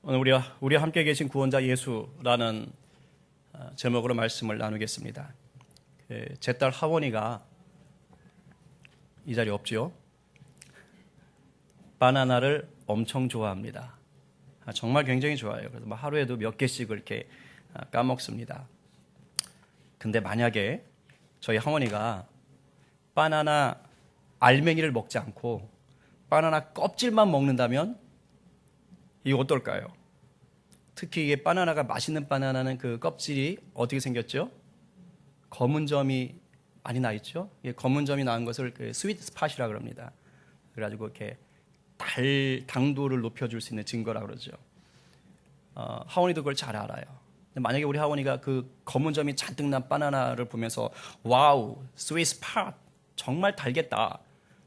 오늘 우리 함께 계신 구원자 예수라는 제목으로 말씀을 나누겠습니다. 제 딸 하원이가 이 자리에 없지요. 바나나를 엄청 좋아합니다. 정말 굉장히 좋아해요. 그래서 하루에도 몇 개씩을 이렇게 까먹습니다. 근데 만약에 저희 하원이가 바나나 알맹이를 먹지 않고 바나나 껍질만 먹는다면 이거 어떨까요? 특히 이게 바나나가 맛있는 바나나는 그 껍질이 어떻게 생겼죠? 검은 점이 많이 나 있죠? 검은 점이 나는 것을 스위트 스팟이라고 합니다. 그래가지고 이렇게 당도를 높여줄 수 있는 증거라고 그러죠. 하원이도 그걸 잘 알아요. 근데 만약에 우리 하원이가 그 검은 점이 잔뜩 난 바나나를 보면서 와우, 스위트 스팟 정말 달겠다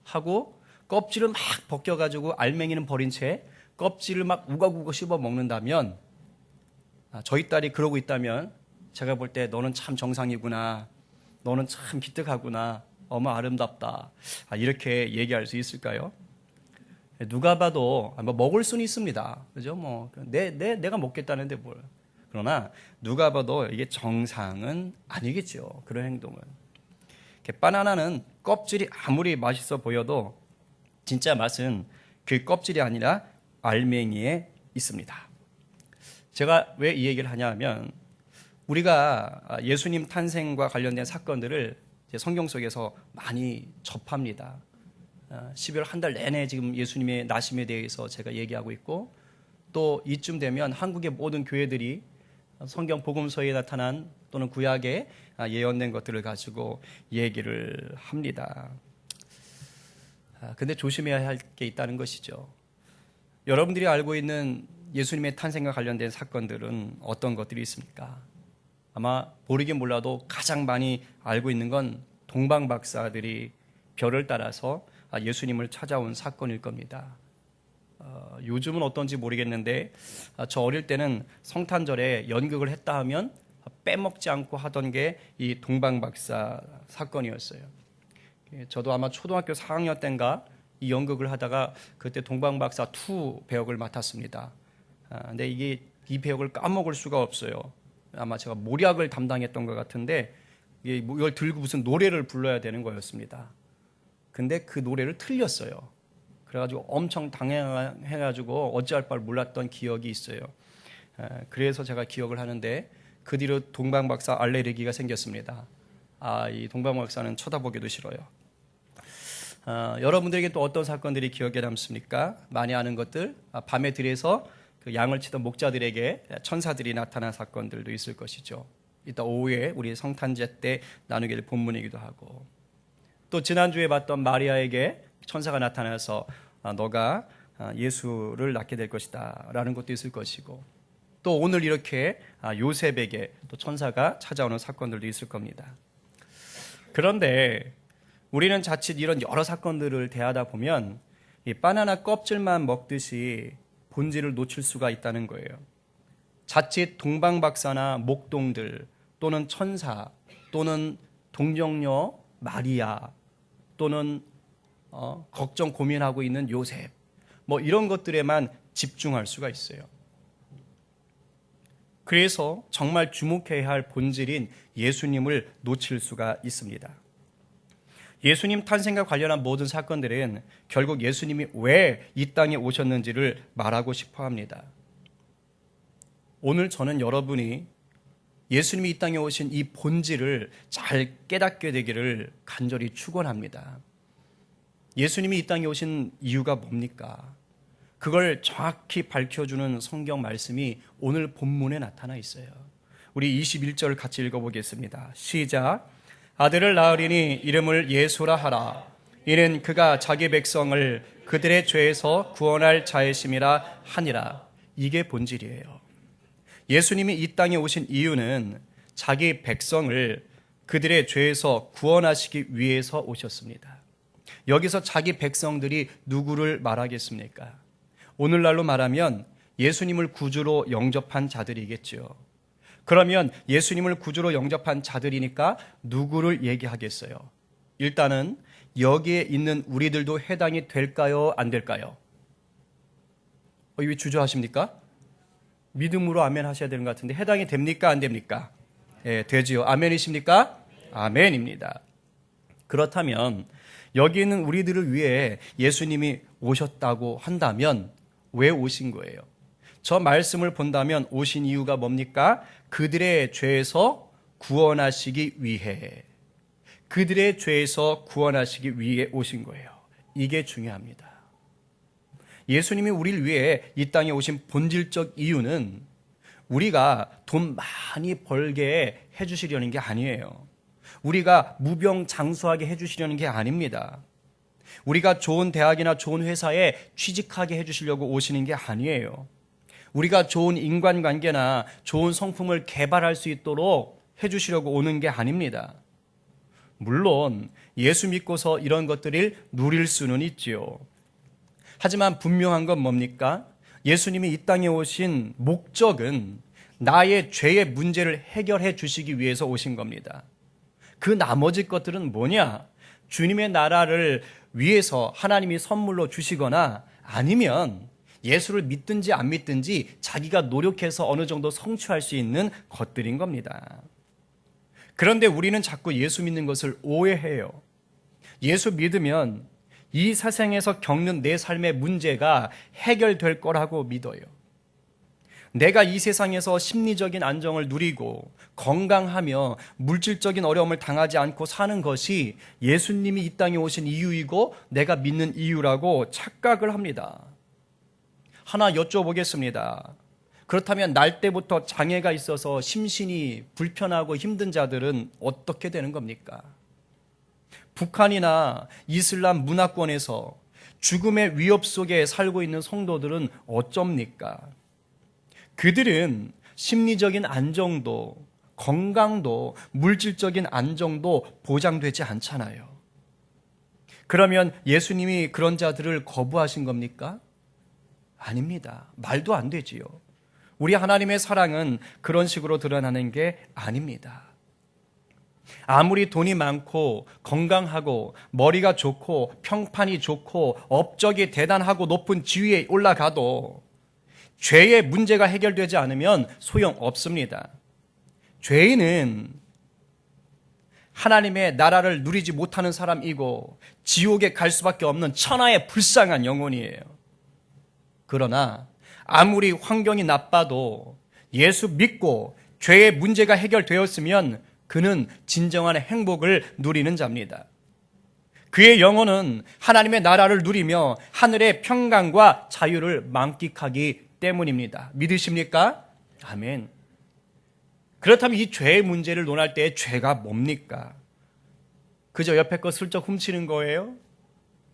하고 껍질을 막 벗겨가지고 알맹이는 버린 채 껍질을 막 우걱우걱 씹어 먹는다면, 저희 딸이 그러고 있다면 제가 볼 때 너는 참 정상이구나, 너는 참 기특하구나, 어머 아름답다, 이렇게 얘기할 수 있을까요? 누가 봐도 먹을 수는 있습니다. 그죠? 내가 먹겠다는데 뭘. 그러나 누가 봐도 이게 정상은 아니겠죠. 그런 행동은. 바나나는 껍질이 아무리 맛있어 보여도 진짜 맛은 그 껍질이 아니라 알맹이에 있습니다. 제가 왜 이 얘기를 하냐면, 우리가 예수님 탄생과 관련된 사건들을 성경 속에서 많이 접합니다. 12월 한 달 내내 지금 예수님의 나심에 대해서 제가 얘기하고 있고, 또 이쯤 되면 한국의 모든 교회들이 성경 복음서에 나타난 또는 구약에 예언된 것들을 가지고 얘기를 합니다. 근데 조심해야 할 게 있다는 것이죠. 여러분들이 알고 있는 예수님의 탄생과 관련된 사건들은 어떤 것들이 있습니까? 아마 모르긴 몰라도 가장 많이 알고 있는 건 동방 박사들이 별을 따라서 예수님을 찾아온 사건일 겁니다. 요즘은 어떤지 모르겠는데 저 어릴 때는 성탄절에 연극을 했다 하면 빼먹지 않고 하던 게 이 동방 박사 사건이었어요. 저도 아마 초등학교 4학년 때인가 이 연극을 하다가 그때 동방 박사 2 배역을 맡았습니다. 근데 이 배역을 까먹을 수가 없어요. 아마 제가 모략을 담당했던 것 같은데 이걸 들고 무슨 노래를 불러야 되는 거였습니다. 근데 그 노래를 틀렸어요. 그래가지고 엄청 당황해가지고 어찌할 바를 몰랐던 기억이 있어요. 그래서 제가 기억을 하는데 그 뒤로 동방박사 알레르기가 생겼습니다. 이 동방박사는 쳐다보기도 싫어요. 여러분들에게 또 어떤 사건들이 기억에 남습니까? 많이 아는 것들, 밤에 들에서 그 양을 치던 목자들에게 천사들이 나타난 사건들도 있을 것이죠. 이따 오후에 우리 성탄제 때 나누게 될 본문이기도 하고, 또 지난주에 봤던 마리아에게 천사가 나타나서 너가 예수를 낳게 될 것이다 라는 것도 있을 것이고, 또 오늘 이렇게 요셉에게 또 천사가 찾아오는 사건들도 있을 겁니다. 그런데 우리는 자칫 이런 여러 사건들을 대하다 보면 이 바나나 껍질만 먹듯이 본질을 놓칠 수가 있다는 거예요. 자칫 동방박사나 목동들 또는 천사 또는 동정녀 마리아 또는 걱정 고민하고 있는 요셉, 이런 것들에만 집중할 수가 있어요. 그래서 정말 주목해야 할 본질인 예수님을 놓칠 수가 있습니다. 예수님 탄생과 관련한 모든 사건들은 결국 예수님이 왜 이 땅에 오셨는지를 말하고 싶어 합니다. 오늘 저는 여러분이 예수님이 이 땅에 오신 이 본질을 잘 깨닫게 되기를 간절히 축원합니다. 예수님이 이 땅에 오신 이유가 뭡니까? 그걸 정확히 밝혀주는 성경 말씀이 오늘 본문에 나타나 있어요. 우리 21절 같이 읽어보겠습니다. 시작. 아들을 낳으리니 이름을 예수라 하라. 이는 그가 자기 백성을 그들의 죄에서 구원할 자이심이라 하니라. 이게 본질이에요. 예수님이 이 땅에 오신 이유는 자기 백성을 그들의 죄에서 구원하시기 위해서 오셨습니다. 여기서 자기 백성들이 누구를 말하겠습니까? 오늘날로 말하면 예수님을 구주로 영접한 자들이겠죠. 그러면 예수님을 구주로 영접한 자들이니까 누구를 얘기하겠어요? 일단은 여기에 있는 우리들도 해당이 될까요? 안 될까요? 왜 주저하십니까? 믿음으로 아멘 하셔야 되는 것 같은데 해당이 됩니까? 안 됩니까? 예, 되지요. 아멘이십니까? 아멘입니다. 그렇다면 여기 있는 우리들을 위해 예수님이 오셨다고 한다면 왜 오신 거예요? 저 말씀을 본다면 오신 이유가 뭡니까? 그들의 죄에서 구원하시기 위해, 그들의 죄에서 구원하시기 위해 오신 거예요. 이게 중요합니다. 예수님이 우리를 위해 이 땅에 오신 본질적 이유는 우리가 돈 많이 벌게 해주시려는 게 아니에요. 우리가 무병장수하게 해주시려는 게 아닙니다. 우리가 좋은 대학이나 좋은 회사에 취직하게 해주시려고 오시는 게 아니에요. 우리가 좋은 인간관계나 좋은 성품을 개발할 수 있도록 해주시려고 오는 게 아닙니다. 물론 예수 믿고서 이런 것들을 누릴 수는 있지요. 하지만 분명한 건 뭡니까? 예수님이 이 땅에 오신 목적은 나의 죄의 문제를 해결해 주시기 위해서 오신 겁니다. 그 나머지 것들은 뭐냐? 주님의 나라를 위해서 하나님이 선물로 주시거나 아니면 예수를 믿든지 안 믿든지 자기가 노력해서 어느 정도 성취할 수 있는 것들인 겁니다. 그런데 우리는 자꾸 예수 믿는 것을 오해해요. 예수 믿으면 이 세상에서 겪는 내 삶의 문제가 해결될 거라고 믿어요. 내가 이 세상에서 심리적인 안정을 누리고 건강하며 물질적인 어려움을 당하지 않고 사는 것이 예수님이 이 땅에 오신 이유이고 내가 믿는 이유라고 착각을 합니다. 하나 여쭤보겠습니다. 그렇다면 날 때부터 장애가 있어서 심신이 불편하고 힘든 자들은 어떻게 되는 겁니까? 북한이나 이슬람 문화권에서 죽음의 위협 속에 살고 있는 성도들은 어쩝니까? 그들은 심리적인 안정도, 건강도, 물질적인 안정도 보장되지 않잖아요. 그러면 예수님이 그런 자들을 거부하신 겁니까? 아닙니다. 말도 안 되지요. 우리 하나님의 사랑은 그런 식으로 드러나는 게 아닙니다. 아무리 돈이 많고 건강하고 머리가 좋고 평판이 좋고 업적이 대단하고 높은 지위에 올라가도 죄의 문제가 해결되지 않으면 소용없습니다. 죄인은 하나님의 나라를 누리지 못하는 사람이고 지옥에 갈 수밖에 없는 천하의 불쌍한 영혼이에요. 그러나 아무리 환경이 나빠도 예수 믿고 죄의 문제가 해결되었으면 그는 진정한 행복을 누리는 자입니다. 그의 영혼은 하나님의 나라를 누리며 하늘의 평강과 자유를 만끽하기 때문입니다. 믿으십니까? 아멘. 그렇다면 이 죄의 문제를 논할 때 죄가 뭡니까? 그저 옆에 거 슬쩍 훔치는 거예요?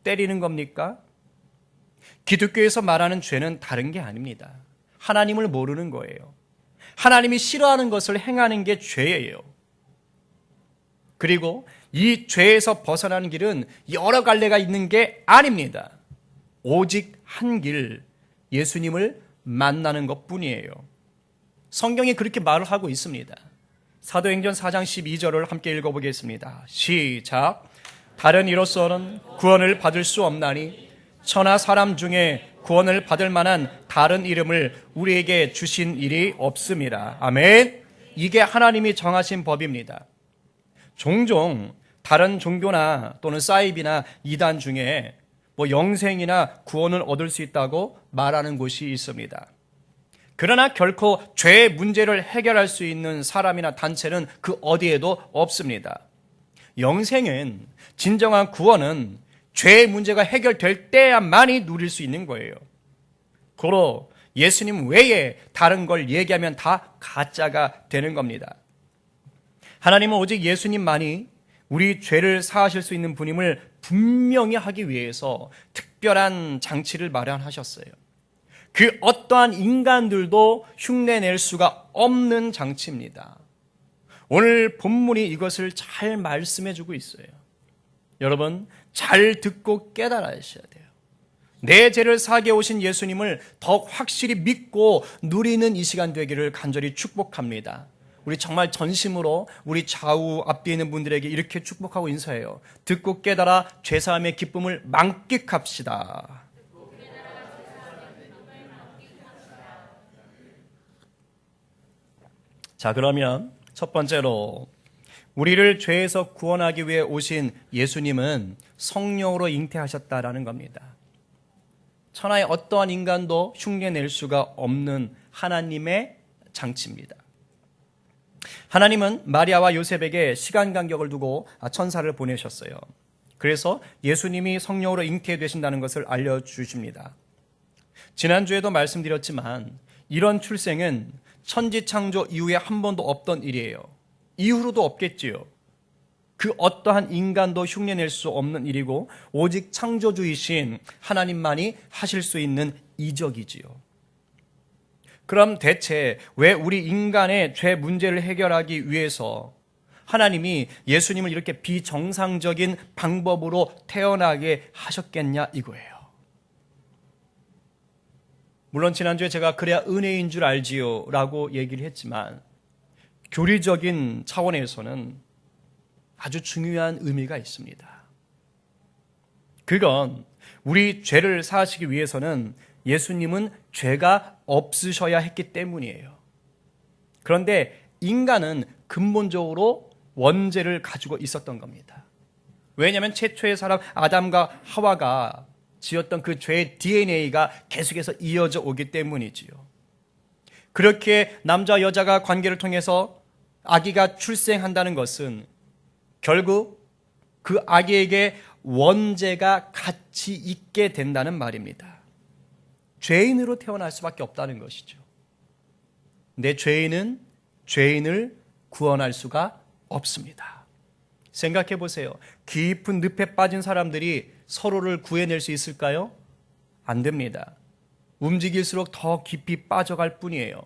때리는 겁니까? 기독교에서 말하는 죄는 다른 게 아닙니다. 하나님을 모르는 거예요. 하나님이 싫어하는 것을 행하는 게 죄예요. 그리고 이 죄에서 벗어나는 길은 여러 갈래가 있는 게 아닙니다. 오직 한 길, 예수님을 만나는 것뿐이에요. 성경이 그렇게 말을 하고 있습니다. 사도행전 4장 12절을 함께 읽어보겠습니다. 시작. 다른 이로서는 구원을 받을 수 없나니 천하 사람 중에 구원을 받을 만한 다른 이름을 우리에게 주신 일이 없습니다. 아멘. 이게 하나님이 정하신 법입니다. 종종 다른 종교나 또는 사이비나 이단 중에 영생이나 구원을 얻을 수 있다고 말하는 곳이 있습니다. 그러나 결코 죄의 문제를 해결할 수 있는 사람이나 단체는 그 어디에도 없습니다. 영생은, 진정한 구원은 죄의 문제가 해결될 때야만이 누릴 수 있는 거예요. 고로 예수님 외에 다른 걸 얘기하면 다 가짜가 되는 겁니다. 하나님은 오직 예수님만이 우리 죄를 사하실 수 있는 분임을 분명히 하기 위해서 특별한 장치를 마련하셨어요. 그 어떠한 인간들도 흉내낼 수가 없는 장치입니다. 오늘 본문이 이것을 잘 말씀해주고 있어요. 여러분, 잘 듣고 깨달으셔야 돼요. 내 죄를 사하게 오신 예수님을 더욱 확실히 믿고 누리는 이 시간 되기를 간절히 축복합니다. 우리 정말 전심으로 우리 좌우 앞뒤에 있는 분들에게 이렇게 축복하고 인사해요. 듣고 깨달아 죄사함의 기쁨을 만끽합시다. 자, 그러면 첫 번째로 우리를 죄에서 구원하기 위해 오신 예수님은 성령으로 잉태하셨다라는 겁니다. 천하의 어떠한 인간도 흉내낼 수가 없는 하나님의 장치입니다. 하나님은 마리아와 요셉에게 시간 간격을 두고 천사를 보내셨어요. 그래서 예수님이 성령으로 잉태되신다는 것을 알려주십니다. 지난주에도 말씀드렸지만 이런 출생은 천지창조 이후에 한 번도 없던 일이에요. 이후로도 없겠지요. 그 어떠한 인간도 흉내낼 수 없는 일이고 오직 창조주이신 하나님만이 하실 수 있는 이적이지요. 그럼 대체 왜 우리 인간의 죄 문제를 해결하기 위해서 하나님이 예수님을 이렇게 비정상적인 방법으로 태어나게 하셨겠냐 이거예요. 물론 지난주에 제가 그래야 은혜인 줄 알지요 라고 얘기를 했지만 교리적인 차원에서는 아주 중요한 의미가 있습니다. 그건 우리 죄를 사하시기 위해서는 예수님은 죄가 없으셔야 했기 때문이에요. 그런데 인간은 근본적으로 원죄를 가지고 있었던 겁니다. 왜냐하면 최초의 사람 아담과 하와가 지었던 그 죄의 DNA가 계속해서 이어져 오기 때문이지요. 그렇게 남자 여자가 관계를 통해서 아기가 출생한다는 것은 결국 그 아기에게 원죄가 같이 있게 된다는 말입니다. 죄인으로 태어날 수밖에 없다는 것이죠. 내 죄인은 죄인을 구원할 수가 없습니다. 생각해 보세요. 깊은 늪에 빠진 사람들이 서로를 구해낼 수 있을까요? 안 됩니다. 움직일수록 더 깊이 빠져갈 뿐이에요.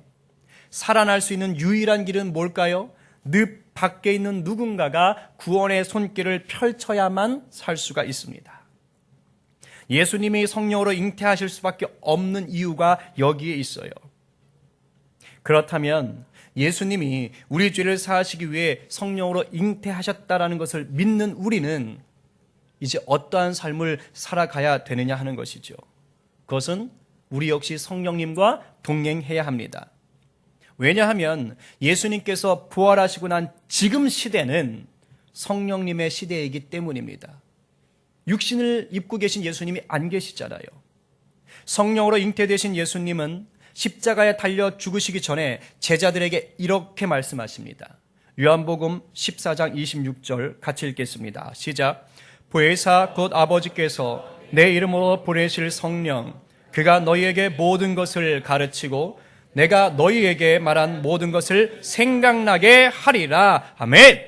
살아날 수 있는 유일한 길은 뭘까요? 늪 밖에 있는 누군가가 구원의 손길을 펼쳐야만 살 수가 있습니다. 예수님이 성령으로 잉태하실 수밖에 없는 이유가 여기에 있어요. 그렇다면 예수님이 우리 죄를 사하시기 위해 성령으로 잉태하셨다라는 것을 믿는 우리는 이제 어떠한 삶을 살아가야 되느냐 하는 것이죠. 그것은 우리 역시 성령님과 동행해야 합니다. 왜냐하면 예수님께서 부활하시고 난 지금 시대는 성령님의 시대이기 때문입니다. 육신을 입고 계신 예수님이 안 계시잖아요. 성령으로 잉태되신 예수님은 십자가에 달려 죽으시기 전에 제자들에게 이렇게 말씀하십니다. 요한복음 14장 26절 같이 읽겠습니다. 시작. 보혜사 곧 아버지께서 내 이름으로 보내실 성령 그가 너희에게 모든 것을 가르치고 내가 너희에게 말한 모든 것을 생각나게 하리라. 아멘.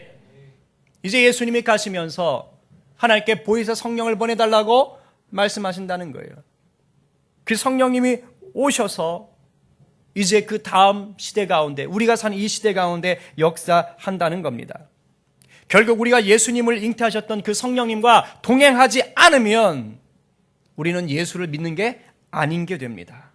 이제 예수님이 가시면서 하나님께 보혜사 성령을 보내달라고 말씀하신다는 거예요. 그 성령님이 오셔서 이제 그 다음 시대 가운데 우리가 사는 이 시대 가운데 역사한다는 겁니다. 결국 우리가 예수님을 잉태하셨던 그 성령님과 동행하지 않으면 우리는 예수를 믿는 게 아닌 게 됩니다.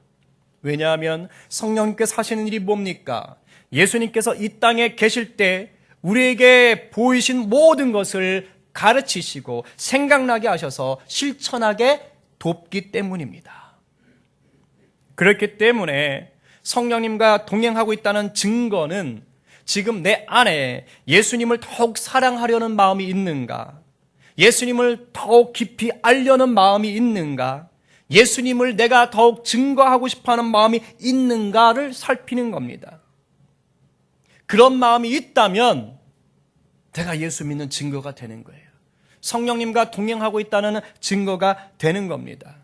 왜냐하면 성령님께서 하시는 일이 뭡니까? 예수님께서 이 땅에 계실 때 우리에게 보이신 모든 것을 가르치시고 생각나게 하셔서 실천하게 돕기 때문입니다. 그렇기 때문에 성령님과 동행하고 있다는 증거는 지금 내 안에 예수님을 더욱 사랑하려는 마음이 있는가? 예수님을 더욱 깊이 알려는 마음이 있는가? 예수님을 내가 더욱 증거하고 싶어하는 마음이 있는가를 살피는 겁니다. 그런 마음이 있다면 내가 예수 믿는 증거가 되는 거예요. 성령님과 동행하고 있다는 증거가 되는 겁니다.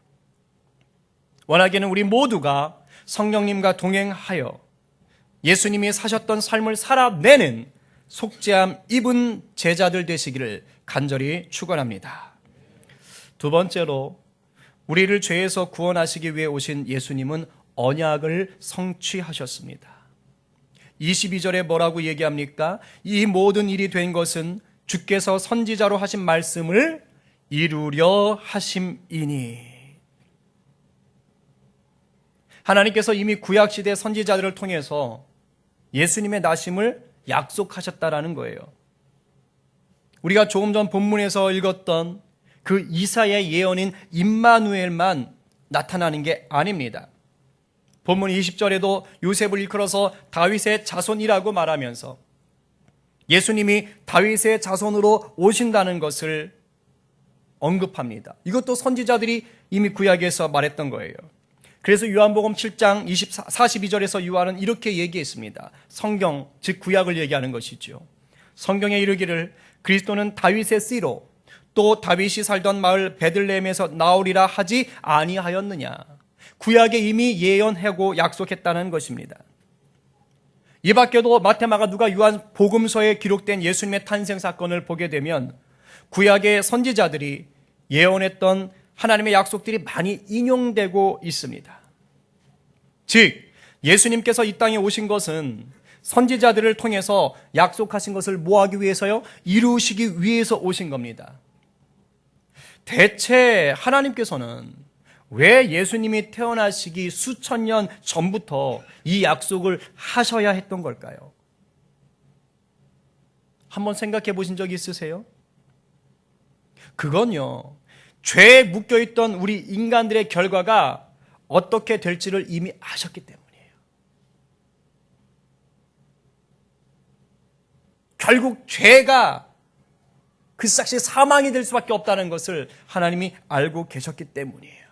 원하기는 우리 모두가 성령님과 동행하여 예수님이 사셨던 삶을 살아내는 속죄함 입은 제자들 되시기를 간절히 축원합니다. 두 번째로 우리를 죄에서 구원하시기 위해 오신 예수님은 언약을 성취하셨습니다. 22절에 뭐라고 얘기합니까? 이 모든 일이 된 것은 주께서 선지자로 하신 말씀을 이루려 하심이니. 하나님께서 이미 구약시대 선지자들을 통해서 예수님의 나심을 약속하셨다라는 거예요. 우리가 조금 전 본문에서 읽었던 그 이사야의 예언인 임마누엘만 나타나는 게 아닙니다. 본문 20절에도 요셉을 일컬어서 다윗의 자손이라고 말하면서 예수님이 다윗의 자손으로 오신다는 것을 언급합니다. 이것도 선지자들이 이미 구약에서 말했던 거예요. 그래서 요한복음 7장 42절에서 요한은 이렇게 얘기했습니다. 성경, 즉 구약을 얘기하는 것이죠. 성경에 이르기를 그리스도는 다윗의 씨로 또 다윗이 살던 마을 베들레헴에서 나오리라 하지 아니하였느냐. 구약에 이미 예언하고 약속했다는 것입니다. 이 밖에도 마태, 마가, 누가, 요한 복음서에 기록된 예수님의 탄생 사건을 보게 되면 구약의 선지자들이 예언했던 하나님의 약속들이 많이 인용되고 있습니다. 즉 예수님께서 이 땅에 오신 것은 선지자들을 통해서 약속하신 것을 뭐 하기 위해서요? 이루시기 위해서 오신 겁니다. 대체 하나님께서는 왜 예수님이 태어나시기 수천 년 전부터 이 약속을 하셔야 했던 걸까요? 한번 생각해 보신 적 있으세요? 그건요, 죄에 묶여있던 우리 인간들의 결과가 어떻게 될지를 이미 아셨기 때문이에요. 결국 죄가 그 싹시 사망이 될 수밖에 없다는 것을 하나님이 알고 계셨기 때문이에요.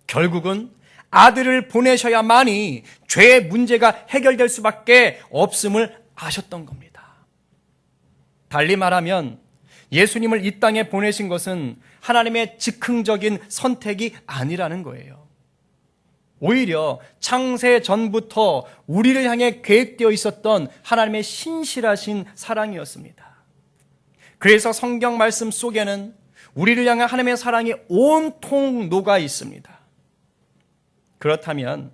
결국은 아들을 보내셔야만이 죄의 문제가 해결될 수밖에 없음을 아셨던 겁니다. 달리 말하면 예수님을 이 땅에 보내신 것은 하나님의 즉흥적인 선택이 아니라는 거예요. 오히려 창세 전부터 우리를 향해 계획되어 있었던 하나님의 신실하신 사랑이었습니다. 그래서 성경 말씀 속에는 우리를 향한 하나님의 사랑이 온통 녹아 있습니다. 그렇다면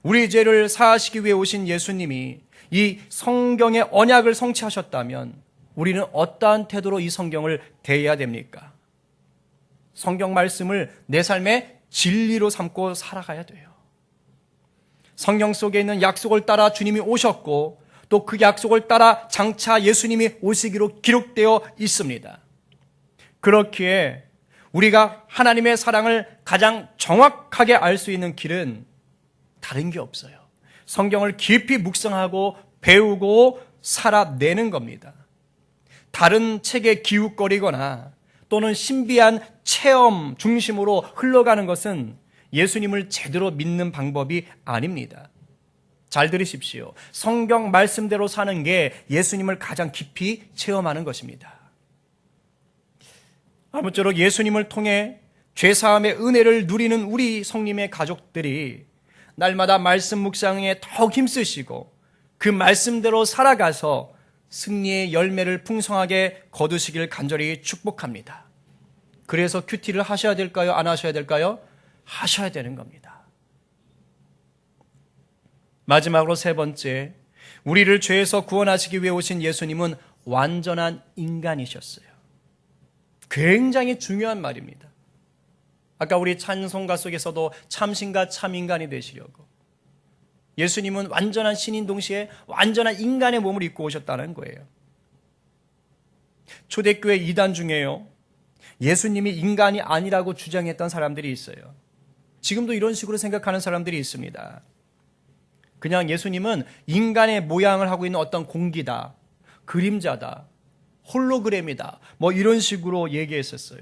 우리 죄를 사하시기 위해 오신 예수님이 이 성경의 언약을 성취하셨다면 우리는 어떠한 태도로 이 성경을 대해야 됩니까? 성경 말씀을 내 삶의 진리로 삼고 살아가야 돼요. 성경 속에 있는 약속을 따라 주님이 오셨고 또 그 약속을 따라 장차 예수님이 오시기로 기록되어 있습니다. 그렇기에 우리가 하나님의 사랑을 가장 정확하게 알 수 있는 길은 다른 게 없어요. 성경을 깊이 묵상하고 배우고 살아내는 겁니다. 다른 책에 기웃거리거나 또는 신비한 체험 중심으로 흘러가는 것은 예수님을 제대로 믿는 방법이 아닙니다. 잘 들으십시오. 성경 말씀대로 사는 게 예수님을 가장 깊이 체험하는 것입니다. 아무쪼록 예수님을 통해 죄사함의 은혜를 누리는 우리 성님의 가족들이 날마다 말씀 묵상에 더욱 힘쓰시고 그 말씀대로 살아가서 승리의 열매를 풍성하게 거두시길 간절히 축복합니다. 그래서 큐티를 하셔야 될까요? 안 하셔야 될까요? 하셔야 되는 겁니다. 마지막으로 세 번째, 우리를 죄에서 구원하시기 위해 오신 예수님은 완전한 인간이셨어요. 굉장히 중요한 말입니다. 아까 우리 찬송가 속에서도 참신과 참인간이 되시려고 예수님은 완전한 신인 동시에 완전한 인간의 몸을 입고 오셨다는 거예요. 초대교회 이단 중에요, 예수님이 인간이 아니라고 주장했던 사람들이 있어요. 지금도 이런 식으로 생각하는 사람들이 있습니다. 그냥 예수님은 인간의 모양을 하고 있는 어떤 공기다, 그림자다, 홀로그램이다, 뭐 이런 식으로 얘기했었어요.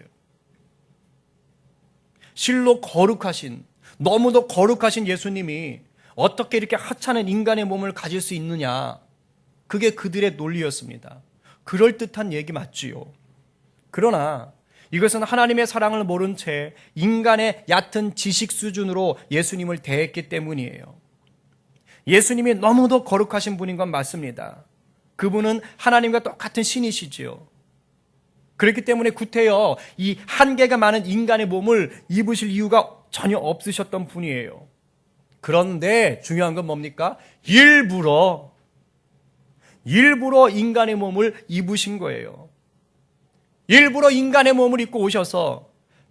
실로 거룩하신, 너무도 거룩하신 예수님이 어떻게 이렇게 하찮은 인간의 몸을 가질 수 있느냐, 그게 그들의 논리였습니다. 그럴듯한 얘기 맞지요. 그러나 이것은 하나님의 사랑을 모른 채 인간의 얕은 지식 수준으로 예수님을 대했기 때문이에요. 예수님이 너무도 거룩하신 분인 건 맞습니다. 그분은 하나님과 똑같은 신이시지요. 그렇기 때문에 구태여 이 한계가 많은 인간의 몸을 입으실 이유가 전혀 없으셨던 분이에요. 그런데 중요한 건 뭡니까? 일부러 인간의 몸을 입으신 거예요. 일부러 인간의 몸을 입고 오셔서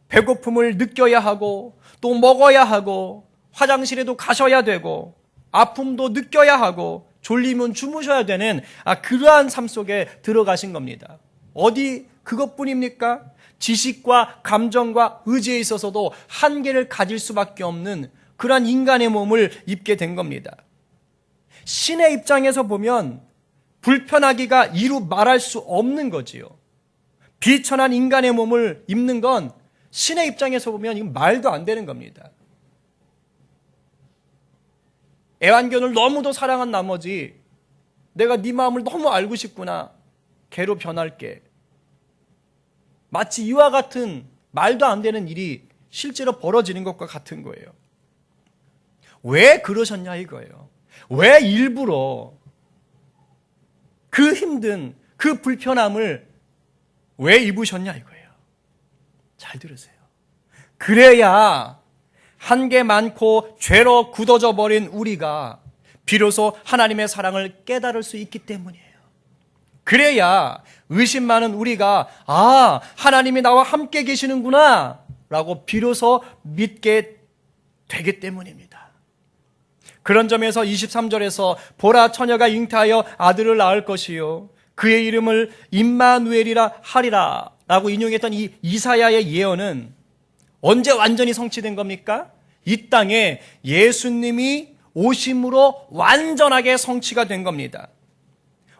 배고픔을 느껴야 하고 또 먹어야 하고 화장실에도 가셔야 되고 아픔도 느껴야 하고 졸리면 주무셔야 되는 그러한 삶 속에 들어가신 겁니다. 어디 그것뿐입니까? 지식과 감정과 의지에 있어서도 한계를 가질 수밖에 없는 그러한 인간의 몸을 입게 된 겁니다. 신의 입장에서 보면 불편하기가 이루 말할 수 없는 거지요. 비천한 인간의 몸을 입는 건 신의 입장에서 보면 이건 말도 안 되는 겁니다. 애완견을 너무도 사랑한 나머지 내가 네 마음을 너무 알고 싶구나. 개로 변할게. 마치 이와 같은 말도 안 되는 일이 실제로 벌어지는 것과 같은 거예요. 왜 그러셨냐 이거예요. 왜 일부러 그 힘든 그 불편함을 왜 입으셨냐 이거예요. 잘 들으세요. 그래야 한계 많고 죄로 굳어져 버린 우리가 비로소 하나님의 사랑을 깨달을 수 있기 때문이에요. 그래야 의심 많은 우리가 하나님이 나와 함께 계시는구나 라고 비로소 믿게 되기 때문입니다. 그런 점에서 23절에서 보라 처녀가 잉태하여 아들을 낳을 것이요 그의 이름을 임마누엘이라 하리라 라고 인용했던 이 이사야의 예언은 언제 완전히 성취된 겁니까? 이 땅에 예수님이 오심으로 완전하게 성취가 된 겁니다.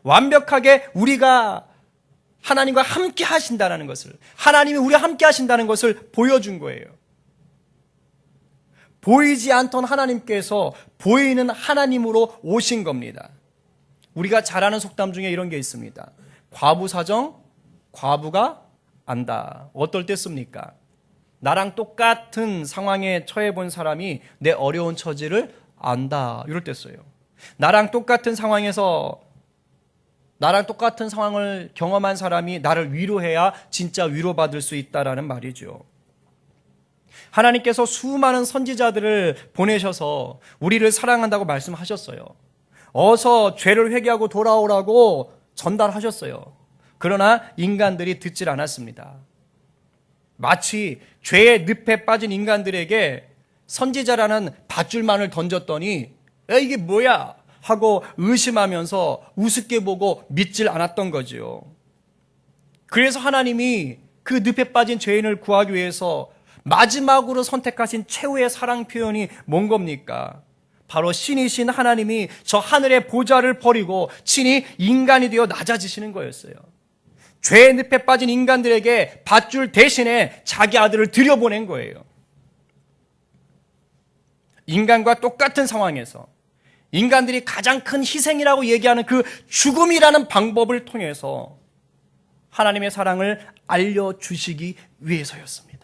완벽하게 우리가 하나님과 함께 하신다는 것을, 하나님이 우리와 함께 하신다는 것을 보여준 거예요. 보이지 않던 하나님께서 보이는 하나님으로 오신 겁니다. 우리가 잘 아는 속담 중에 이런 게 있습니다. 과부 사정, 과부가 안다. 어떨 때 씁니까? 나랑 똑같은 상황에 처해 본 사람이 내 어려운 처지를 안다. 이럴 때 써요. 나랑 똑같은 상황에서 나랑 똑같은 상황을 경험한 사람이 나를 위로해야 진짜 위로받을 수 있다라는 말이죠. 하나님께서 수많은 선지자들을 보내셔서 우리를 사랑한다고 말씀하셨어요. 어서 죄를 회개하고 돌아오라고 전달하셨어요. 그러나 인간들이 듣질 않았습니다. 마치 죄의 늪에 빠진 인간들에게 선지자라는 밧줄만을 던졌더니 이게 뭐야 하고 의심하면서 우습게 보고 믿질 않았던 거지요. 그래서 하나님이 그 늪에 빠진 죄인을 구하기 위해서 마지막으로 선택하신 최후의 사랑 표현이 뭔 겁니까? 바로 신이신 하나님이 저 하늘의 보좌를 버리고 친히 인간이 되어 낮아지시는 거였어요. 죄의 늪에 빠진 인간들에게 밧줄 대신에 자기 아들을 들여보낸 거예요. 인간과 똑같은 상황에서 인간들이 가장 큰 희생이라고 얘기하는 그 죽음이라는 방법을 통해서 하나님의 사랑을 알려주시기 위해서였습니다.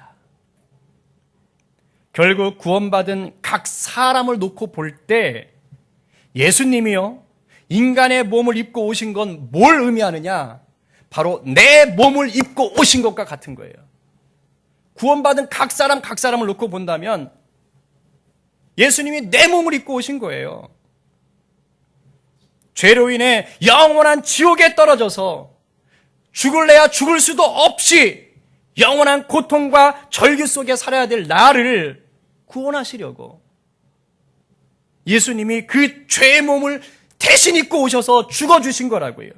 결국 구원받은 각 사람을 놓고 볼 때 예수님이요 인간의 몸을 입고 오신 건 뭘 의미하느냐? 바로 내 몸을 입고 오신 것과 같은 거예요. 구원받은 각 사람을 놓고 본다면 예수님이 내 몸을 입고 오신 거예요. 죄로 인해 영원한 지옥에 떨어져서 죽을래야 죽을 수도 없이 영원한 고통과 절규 속에 살아야 될 나를 구원하시려고 예수님이 그 죄의 몸을 대신 입고 오셔서 죽어주신 거라고요.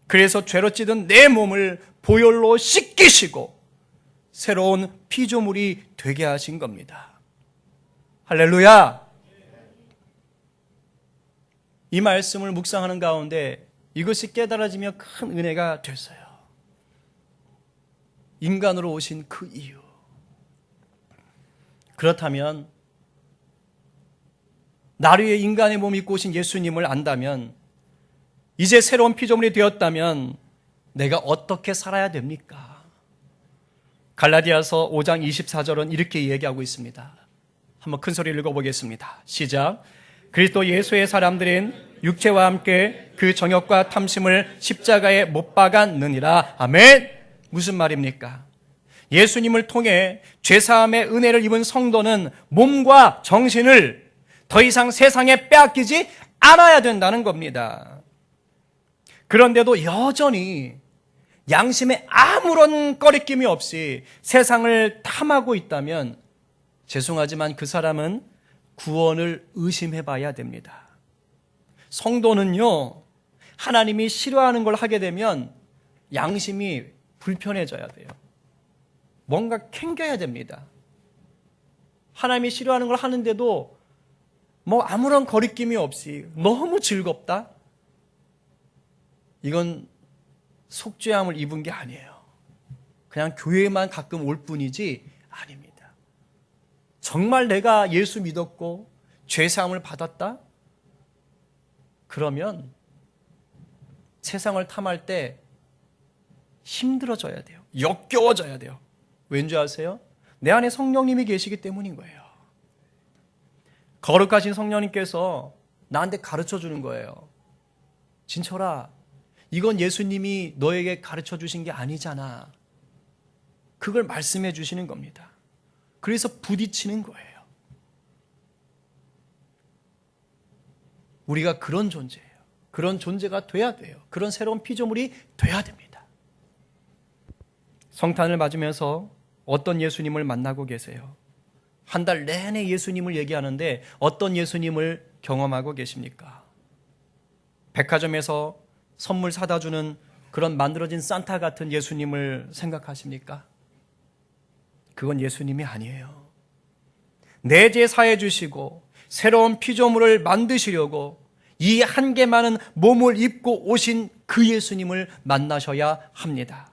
그래서 죄로 찌든 내 몸을 보혈로 씻기시고 새로운 피조물이 되게 하신 겁니다. 할렐루야! 이 말씀을 묵상하는 가운데 이것이 깨달아지며 큰 은혜가 됐어요. 인간으로 오신 그 이유. 그렇다면 나를 위해 인간의 몸을 입고 오신 예수님을 안다면 이제 새로운 피조물이 되었다면 내가 어떻게 살아야 됩니까? 갈라디아서 5장 24절은 이렇게 얘기하고 있습니다. 한번 큰 소리를 읽어보겠습니다. 시작. 그리스도 예수의 사람들은 육체와 함께 그 정욕과 탐심을 십자가에 못 박았느니라. 아멘. 무슨 말입니까? 예수님을 통해 죄사함의 은혜를 입은 성도는 몸과 정신을 더 이상 세상에 빼앗기지 않아야 된다는 겁니다. 그런데도 여전히 양심에 아무런 꺼리낌이 없이 세상을 탐하고 있다면 죄송하지만 그 사람은 구원을 의심해 봐야 됩니다. 성도는요, 하나님이 싫어하는 걸 하게 되면 양심이 불편해져야 돼요. 뭔가 캥겨야 됩니다. 하나님이 싫어하는 걸 하는데도 뭐 아무런 거리낌이 없이 너무 즐겁다? 이건 속죄함을 입은 게 아니에요. 그냥 교회만 가끔 올 뿐이지 아닙니다. 정말 내가 예수 믿었고 죄사함을 받았다? 그러면 세상을 탐할 때 힘들어져야 돼요. 역겨워져야 돼요. 왠지 아세요? 내 안에 성령님이 계시기 때문인 거예요. 거룩하신 성령님께서 나한테 가르쳐 주는 거예요. 진철아, 이건 예수님이 너에게 가르쳐 주신 게 아니잖아. 그걸 말씀해 주시는 겁니다. 그래서 부딪히는 거예요. 우리가 그런 존재예요. 그런 존재가 돼야 돼요. 그런 새로운 피조물이 돼야 됩니다. 성탄을 맞으면서 어떤 예수님을 만나고 계세요? 한 달 내내 예수님을 얘기하는데 어떤 예수님을 경험하고 계십니까? 백화점에서 선물 사다 주는 그런 만들어진 산타 같은 예수님을 생각하십니까? 그건 예수님이 아니에요. 내 죄 사해 주시고 새로운 피조물을 만드시려고 이 한계 많은 몸을 입고 오신 그 예수님을 만나셔야 합니다.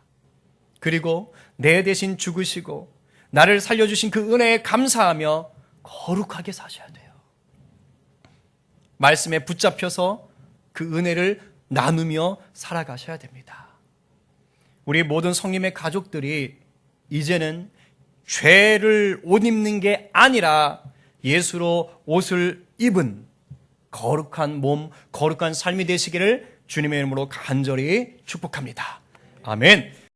그리고 내 대신 죽으시고 나를 살려주신 그 은혜에 감사하며 거룩하게 사셔야 돼요. 말씀에 붙잡혀서 그 은혜를 나누며 살아가셔야 됩니다. 우리 모든 성님의 가족들이 이제는 죄를 옷 입는 게 아니라 예수로 옷을 입은 거룩한 몸, 거룩한 삶이 되시기를 주님의 이름으로 간절히 축복합니다. 아멘.